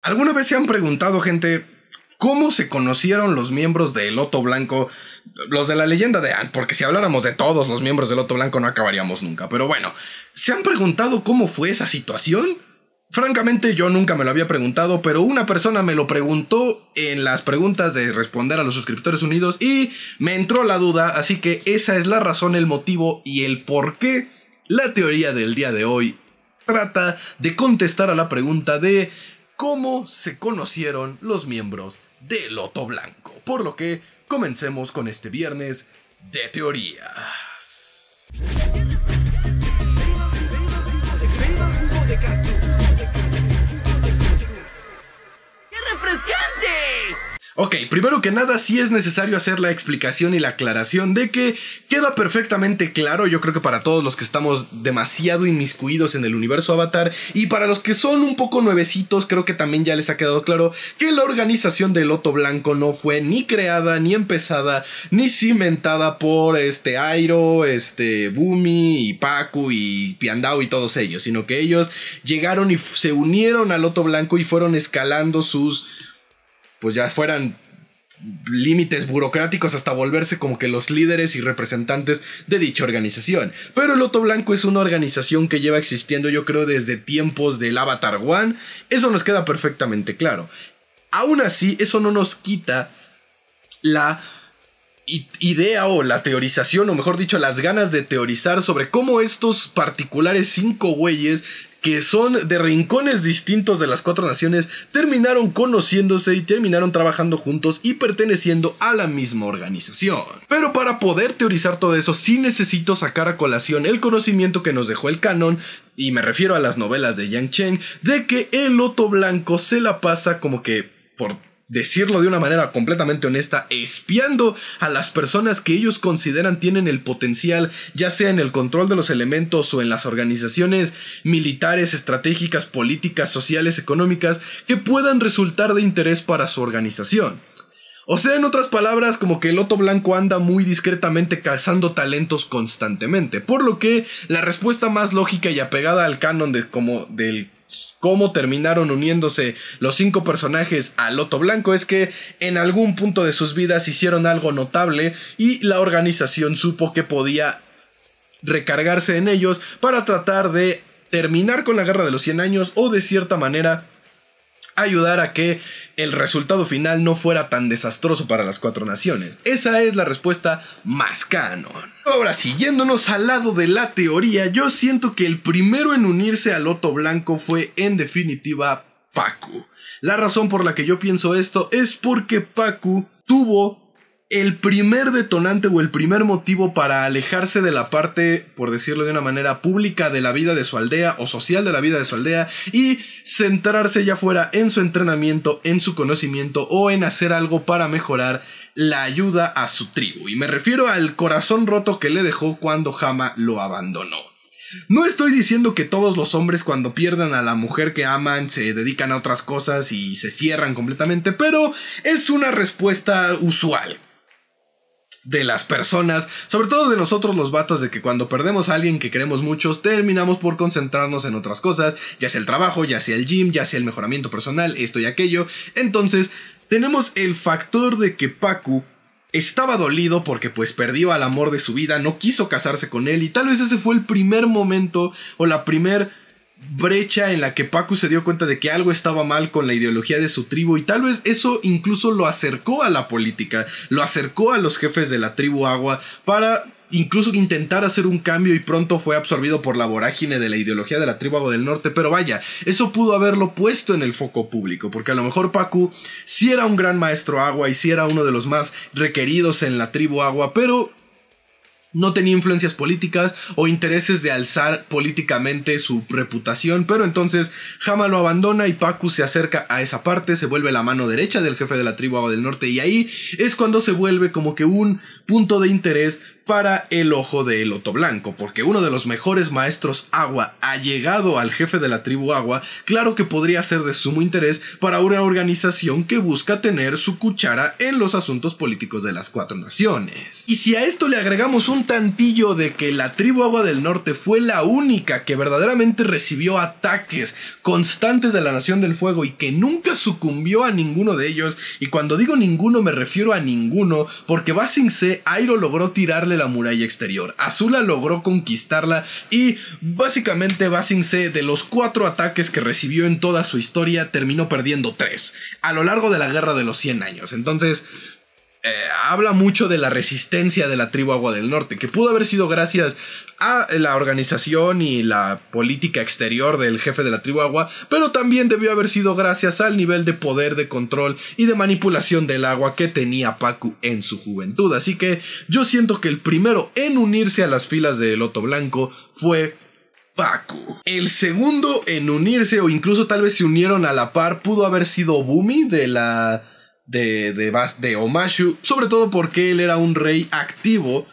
¿Alguna vez se han preguntado, gente, cómo se conocieron los miembros de Loto Blanco? Los de la leyenda de Aang, porque si habláramos de todos los miembros de Loto Blanco no acabaríamos nunca. Pero bueno, ¿se han preguntado cómo fue esa situación? Francamente yo nunca me lo había preguntado, pero una persona me lo preguntó en las preguntas de responder a los suscriptores unidos y me entró la duda, así que esa es la razón, el motivo y el por qué la teoría del día de hoy trata de contestar a la pregunta de cómo se conocieron los miembros de Loto Blanco. Por lo que comencemos con este viernes de teorías. Ok, primero que nada sí es necesario hacer la explicación y la aclaración de que queda perfectamente claro, yo creo que para todos los que estamos demasiado inmiscuidos en el universo Avatar y para los que son un poco nuevecitos, creo que también ya les ha quedado claro que la organización de Loto Blanco no fue ni creada, ni empezada, ni cimentada por Airo, Bumi y Pakku y Piandao y todos ellos, sino que ellos llegaron y se unieron a Loto Blanco y fueron escalando sus, pues ya fueran límites burocráticos hasta volverse como que los líderes y representantes de dicha organización. Pero el Loto Blanco es una organización que lleva existiendo, yo creo, desde tiempos del Avatar One. Eso nos queda perfectamente claro. Aún así, eso no nos quita la idea o la teorización, o mejor dicho, las ganas de teorizar sobre cómo estos particulares 5 güeyes que son de rincones distintos de las 4 naciones terminaron conociéndose y terminaron trabajando juntos y perteneciendo a la misma organización. Pero para poder teorizar todo eso sí necesito sacar a colación el conocimiento que nos dejó el canon, y me refiero a las novelas de Yang Chen, de que el Loto Blanco se la pasa como que, por decirlo de una manera completamente honesta, espiando a las personas que ellos consideran tienen el potencial, ya sea en el control de los elementos o en las organizaciones militares, estratégicas, políticas, sociales, económicas, que puedan resultar de interés para su organización. O sea, en otras palabras, como que el Loto Blanco anda muy discretamente cazando talentos constantemente, por lo que la respuesta más lógica y apegada al canon de cómo terminaron uniéndose los 5 personajes a Loto Blanco es que en algún punto de sus vidas hicieron algo notable y la organización supo que podía recargarse en ellos para tratar de terminar con la Guerra de los 100 años o de cierta manera ayudar a que el resultado final no fuera tan desastroso para las 4 naciones. Esa es la respuesta más canon. Ahora, siguiéndonos al lado de la teoría, yo siento que el primero en unirse al Loto Blanco fue en definitiva Pakku. La razón por la que yo pienso esto es porque Pakku tuvo el primer detonante o el primer motivo para alejarse de la parte, por decirlo de una manera, pública de la vida de su aldea o social de la vida de su aldea y centrarse ya fuera en su entrenamiento, en su conocimiento o en hacer algo para mejorar la ayuda a su tribu. Y me refiero al corazón roto que le dejó cuando Hama lo abandonó. No estoy diciendo que todos los hombres cuando pierden a la mujer que aman se dedican a otras cosas y se cierran completamente, pero es una respuesta usual de las personas, sobre todo de nosotros los vatos, de que cuando perdemos a alguien que queremos mucho, terminamos por concentrarnos en otras cosas, ya sea el trabajo, ya sea el gym, ya sea el mejoramiento personal, esto y aquello. Entonces, tenemos el factor de que Pakku estaba dolido porque pues perdió al amor de su vida, no quiso casarse con él y tal vez ese fue el primer momento o la primer brecha en la que Pakku se dio cuenta de que algo estaba mal con la ideología de su tribu y tal vez eso incluso lo acercó a la política, lo acercó a los jefes de la tribu Agua para incluso intentar hacer un cambio y pronto fue absorbido por la vorágine de la ideología de la tribu Agua del Norte, pero vaya, eso pudo haberlo puesto en el foco público, porque a lo mejor Pakku sí era un gran maestro Agua y sí era uno de los más requeridos en la tribu Agua, pero no tenía influencias políticas o intereses de alzar políticamente su reputación, pero entonces Hama lo abandona y Pakku se acerca a esa parte, se vuelve la mano derecha del jefe de la tribu Agua del Norte y ahí es cuando se vuelve como que un punto de interés para el ojo de Loto Blanco, porque uno de los mejores maestros agua allegado al jefe de la tribu agua, claro que podría ser de sumo interés para una organización que busca tener su cuchara en los asuntos políticos de las 4 naciones. Y si a esto le agregamos un tantillo de que la tribu agua del norte fue la única que verdaderamente recibió ataques constantes de la Nación del Fuego y que nunca sucumbió a ninguno de ellos, y cuando digo ninguno me refiero a ninguno, porque Ba Sing Se, Iroh logró tirarle la muralla exterior, Azula logró conquistarla y básicamente Ba Sing Se, de los 4 ataques que recibió en toda su historia, terminó perdiendo 3 a lo largo de la Guerra de los 100 años. Entonces habla mucho de la resistencia de la tribu agua del norte, que pudo haber sido gracias a la organización y la política exterior del jefe de la tribu agua, pero también debió haber sido gracias al nivel de poder, de control y de manipulación del agua que tenía Pakku en su juventud. Así que yo siento que el primero en unirse a las filas de Loto Blanco fue Pakku. El segundo en unirse, o incluso tal vez se unieron a la par, pudo haber sido Bumi de Omashu, sobre todo porque él era un rey activo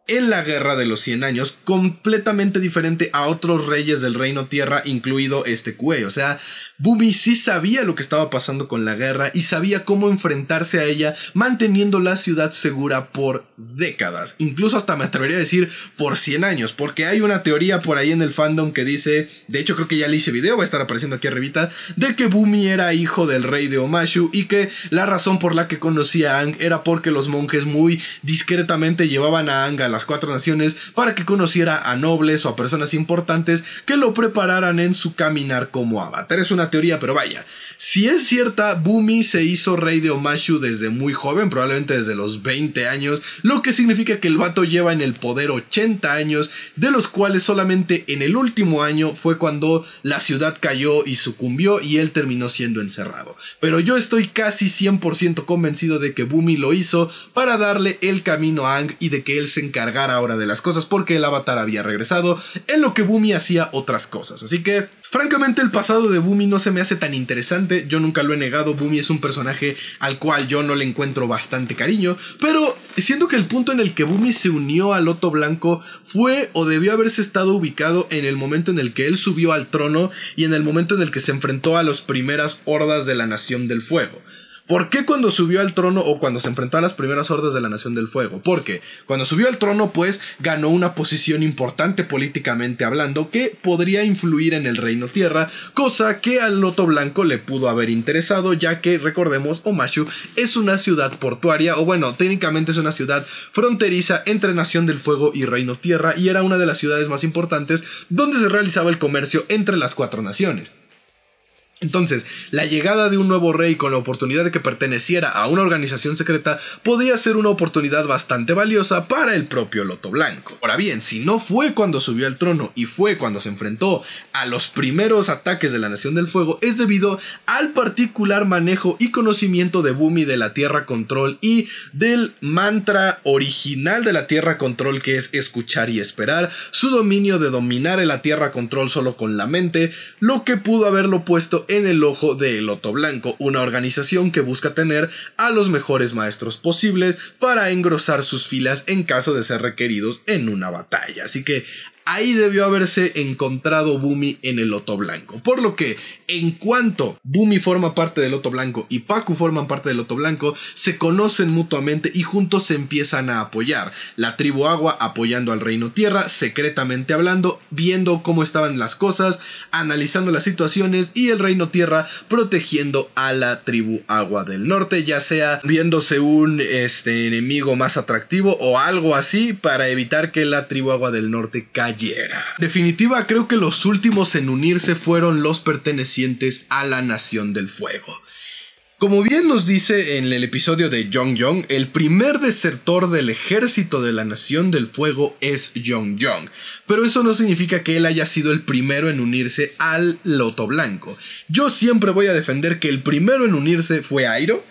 en la Guerra de los 100 años, completamente diferente a otros reyes del Reino Tierra, incluido este Kuei. O sea, Bumi sí sabía lo que estaba pasando con la guerra y sabía cómo enfrentarse a ella, manteniendo la ciudad segura por décadas, incluso hasta me atrevería a decir por 100 años, porque hay una teoría por ahí en el fandom que dice, de hecho creo que ya le hice video, va a estar apareciendo aquí arribita, de que Bumi era hijo del rey de Omashu y que la razón por la que conocía a Aang era porque los monjes muy discretamente llevaban a Aang a las 4 naciones para que conociera a nobles o a personas importantes que lo prepararan en su caminar como avatar. Es una teoría, pero vaya, si es cierta, Bumi se hizo rey de Omashu desde muy joven, probablemente desde los 20 años, lo que significa que el vato lleva en el poder 80 años, de los cuales solamente en el último año fue cuando la ciudad cayó y sucumbió y él terminó siendo encerrado. Pero yo estoy casi 100% convencido de que Bumi lo hizo para darle el camino a Aang y de que él se encargara ahora de las cosas, porque el avatar había regresado, en lo que Bumi hacía otras cosas. Así que francamente el pasado de Bumi no se me hace tan interesante, yo nunca lo he negado, Bumi es un personaje al cual yo no le encuentro bastante cariño, pero siento que el punto en el que Bumi se unió a Loto Blanco fue o debió haberse estado ubicado en el momento en el que él subió al trono y en el momento en el que se enfrentó a las primeras hordas de la Nación del Fuego. ¿Por qué cuando subió al trono o cuando se enfrentó a las primeras hordas de la Nación del Fuego? Porque cuando subió al trono, pues, ganó una posición importante políticamente hablando que podría influir en el Reino Tierra, cosa que al Loto Blanco le pudo haber interesado, ya que, recordemos, Omashu es una ciudad portuaria, o bueno, técnicamente es una ciudad fronteriza entre Nación del Fuego y Reino Tierra, y era una de las ciudades más importantes donde se realizaba el comercio entre las 4 naciones. Entonces, la llegada de un nuevo rey con la oportunidad de que perteneciera a una organización secreta podía ser una oportunidad bastante valiosa para el propio Loto Blanco. Ahora bien, si no fue cuando subió al trono y fue cuando se enfrentó a los primeros ataques de la Nación del Fuego, es debido al particular manejo y conocimiento de Bumi de la Tierra Control y del mantra original de la Tierra Control, que es escuchar y esperar, su dominio de dominar la Tierra Control solo con la mente, lo que pudo haberlo puesto en el ojo de Loto Blanco, una organización que busca tener a los mejores maestros posibles para engrosar sus filas en caso de ser requeridos en una batalla. Así que ahí debió haberse encontrado Bumi en el Loto Blanco. Por lo que, en cuanto Bumi forma parte del Loto Blanco y Pakku forman parte del Loto Blanco, se conocen mutuamente y juntos se empiezan a apoyar. La tribu Agua apoyando al Reino Tierra, secretamente hablando, viendo cómo estaban las cosas, analizando las situaciones, y el Reino Tierra protegiendo a la tribu Agua del Norte, ya sea viéndose un enemigo más atractivo o algo así, para evitar que la tribu Agua del Norte caiga. Definitiva, creo que los últimos en unirse fueron los pertenecientes a la Nación del Fuego. Como bien nos dice en el episodio de Yong-Yong, el primer desertor del ejército de la Nación del Fuego es Yong-Yong, pero eso no significa que él haya sido el primero en unirse al Loto Blanco. Yo siempre voy a defender que el primero en unirse fue Iroh.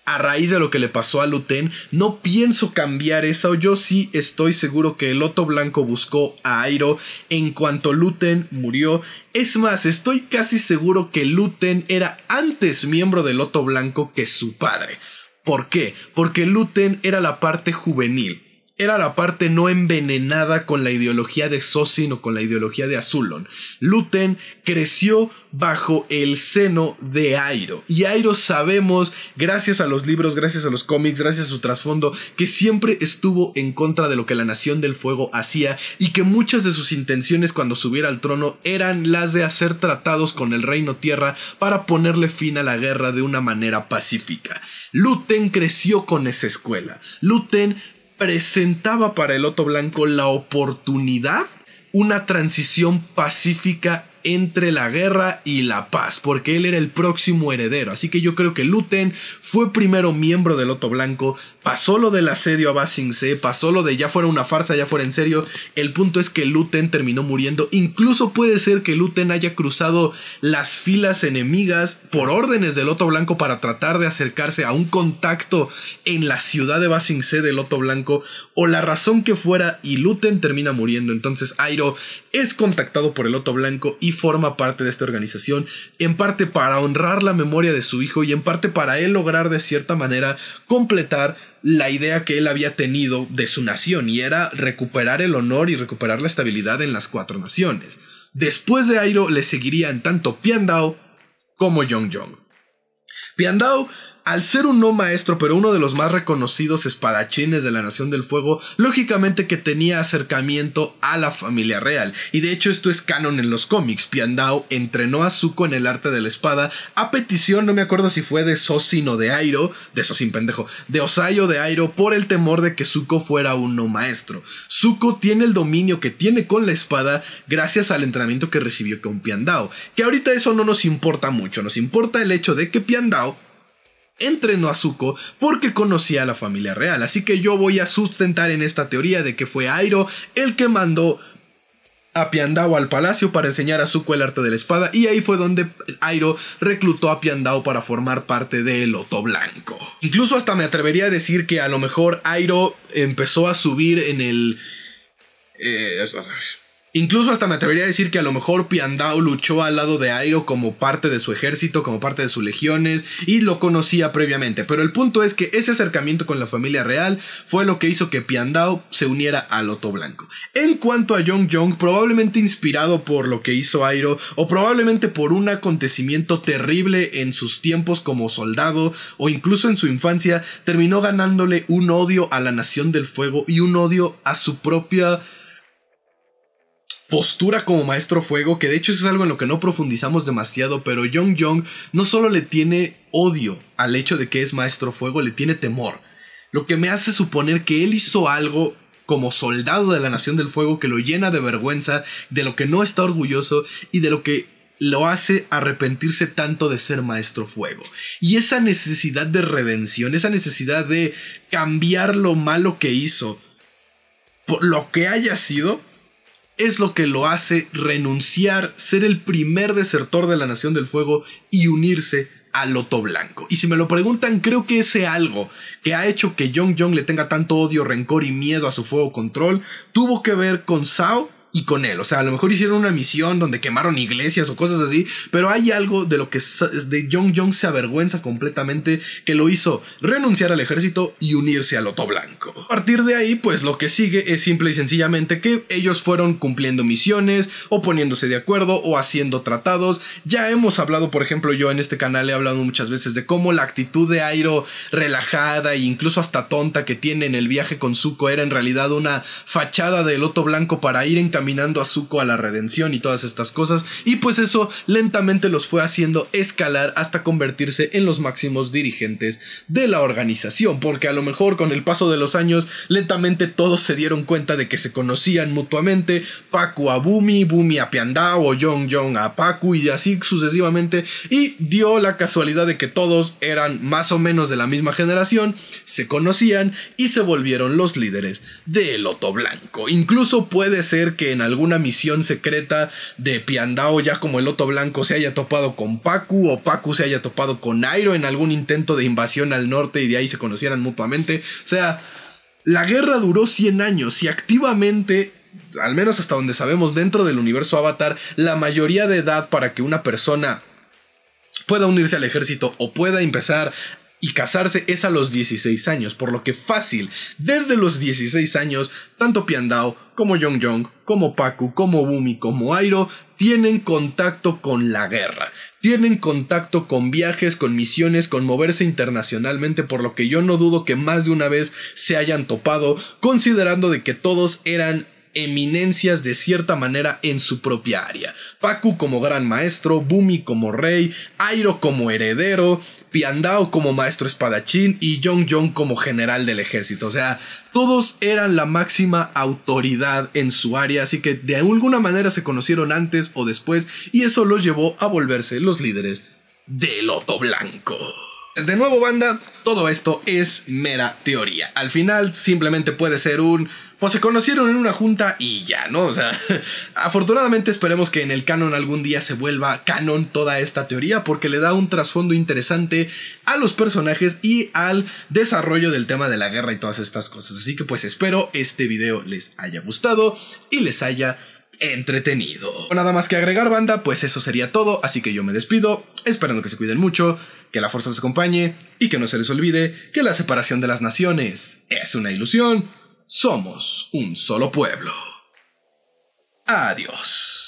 A raíz de lo que le pasó a Luten, no pienso cambiar eso. Yo sí estoy seguro que el Loto Blanco buscó a Iroh en cuanto Luten murió. Es más, estoy casi seguro que Luten era antes miembro del Loto Blanco que su padre. ¿Por qué? Porque Luten era la parte juvenil. era la parte no envenenada con la ideología de Sosin o con la ideología de Azulon. Luten creció bajo el seno de Airo. Y Airo sabemos, gracias a los libros, gracias a los cómics, gracias a su trasfondo, que siempre estuvo en contra de lo que la Nación del Fuego hacía y que muchas de sus intenciones cuando subiera al trono eran las de hacer tratados con el Reino Tierra para ponerle fin a la guerra de una manera pacífica. Luten creció con esa escuela. Luten presentaba para el Loto Blanco la oportunidad, una transición pacífica entre la guerra y la paz, porque él era el próximo heredero. Así que yo creo que Luten fue primero miembro del Loto Blanco, pasó lo del asedio a Ba Sing Se, pasó lo de ya fuera una farsa, ya fuera en serio. El punto es que Luten terminó muriendo. Incluso puede ser que Luten haya cruzado las filas enemigas por órdenes del Loto Blanco para tratar de acercarse a un contacto en la ciudad de Ba Sing Se del Loto Blanco, o la razón que fuera, y Luten termina muriendo. Entonces Airo es contactado por el Loto Blanco y forma parte de esta organización, en parte para honrar la memoria de su hijo y en parte para él lograr de cierta manera completar la idea que él había tenido de su nación, y era recuperar el honor y recuperar la estabilidad en las 4 naciones. Después de Airo le seguirían tanto Piandao como Yong-Yong. Piandao, al ser un no maestro, pero uno de los más reconocidos espadachines de la Nación del Fuego, lógicamente que tenía acercamiento a la familia real. Y de hecho esto es canon en los cómics. Piandao entrenó a Zuko en el arte de la espada a petición, no me acuerdo si fue de Sosin o de Airo, de Osai o de Airo, por el temor de que Zuko fuera un no maestro. Zuko tiene el dominio que tiene con la espada gracias al entrenamiento que recibió con Piandao. Que ahorita eso no nos importa mucho, nos importa el hecho de que Piandao entrenó a Zuko porque conocía a la familia real. Así que yo voy a sustentar en esta teoría de que fue Airo el que mandó a Piandao al palacio para enseñar a Zuko el arte de la espada, y ahí fue donde Airo reclutó a Piandao para formar parte del Loto Blanco. Incluso hasta me atrevería a decir que a lo mejor Airo empezó a subir en el... Incluso hasta me atrevería a decir que a lo mejor Piandao luchó al lado de Airo como parte de su ejército, como parte de sus legiones, y lo conocía previamente. Pero el punto es que ese acercamiento con la familia real fue lo que hizo que Piandao se uniera al Loto Blanco. En cuanto a Yong-Yong, probablemente inspirado por lo que hizo Airo, o probablemente por un acontecimiento terrible en sus tiempos como soldado, o incluso en su infancia, terminó ganándole un odio a la Nación del Fuego y un odio a su propia postura como maestro fuego, que de hecho eso es algo en lo que no profundizamos demasiado, pero Yong-Yong no solo le tiene odio al hecho de que es maestro fuego, le tiene temor, lo que me hace suponer que él hizo algo como soldado de la Nación del Fuego que lo llena de vergüenza, de lo que no está orgulloso y de lo que lo hace arrepentirse tanto de ser maestro fuego. Y esa necesidad de redención, esa necesidad de cambiar lo malo que hizo por lo que haya sido, es lo que lo hace renunciar, ser el primer desertor de la Nación del Fuego y unirse al Loto Blanco. Y si me lo preguntan, creo que ese algo que ha hecho que Yong-Yong le tenga tanto odio, rencor y miedo a su fuego control tuvo que ver con Zhao y con él. O sea, a lo mejor hicieron una misión donde quemaron iglesias o cosas así, pero hay algo de lo que de Yong-Yong se avergüenza completamente, que lo hizo renunciar al ejército y unirse al Loto Blanco. A partir de ahí, pues lo que sigue es simple y sencillamente que ellos fueron cumpliendo misiones, o poniéndose de acuerdo, o haciendo tratados. Ya hemos hablado, por ejemplo, yo en este canal he hablado muchas veces de cómo la actitud de Airo relajada e incluso hasta tonta que tiene en el viaje con Zuko era en realidad una fachada del Loto Blanco para ir encaminando a Zuko a la redención y todas estas cosas, y pues eso lentamente los fue haciendo escalar hasta convertirse en los máximos dirigentes de la organización, porque a lo mejor con el paso de los años lentamente todos se dieron cuenta de que se conocían mutuamente, Pakku a Bumi, Bumi a Piandao, o Yong-Yong a Pakku, y así sucesivamente, y dio la casualidad de que todos eran más o menos de la misma generación, se conocían y se volvieron los líderes del Loto Blanco. Incluso puede ser que en alguna misión secreta de Piandao, ya como el Loto Blanco, se haya topado con Pakku, o Pakku se haya topado con Airo en algún intento de invasión al norte y de ahí se conocieran mutuamente. O sea, la guerra duró 100 años y activamente, al menos hasta donde sabemos dentro del universo Avatar, la mayoría de edad para que una persona pueda unirse al ejército o pueda empezar Y casarse es a los 16 años, por lo que fácil, desde los 16 años, tanto Piandao como Yong-Yong, como Pakku, como Bumi, como Iroh, tienen contacto con la guerra. Tienen contacto con viajes, con misiones, con moverse internacionalmente, por lo que yo no dudo que más de una vez se hayan topado, considerando de que todos eran eminencias de cierta manera en su propia área. Pakku como gran maestro, Bumi como rey, Iroh como heredero, Piandao como maestro espadachín y Yong-Yong como general del ejército. O sea, todos eran la máxima autoridad en su área, así que de alguna manera se conocieron antes o después y eso los llevó a volverse los líderes del Loto Blanco. De nuevo, banda, todo esto es mera teoría. Al final simplemente puede ser pues se conocieron en una junta y ya, ¿no? O sea, afortunadamente esperemos que en el canon algún día se vuelva canon toda esta teoría, porque le da un trasfondo interesante a los personajes y al desarrollo del tema de la guerra y todas estas cosas. Así que pues espero este video les haya gustado y les haya entretenido. Nada más que agregar, banda, pues eso sería todo, así que yo me despido, esperando que se cuiden mucho, que la fuerza los acompañe y que no se les olvide que la separación de las naciones es una ilusión. Somos un solo pueblo. Adiós.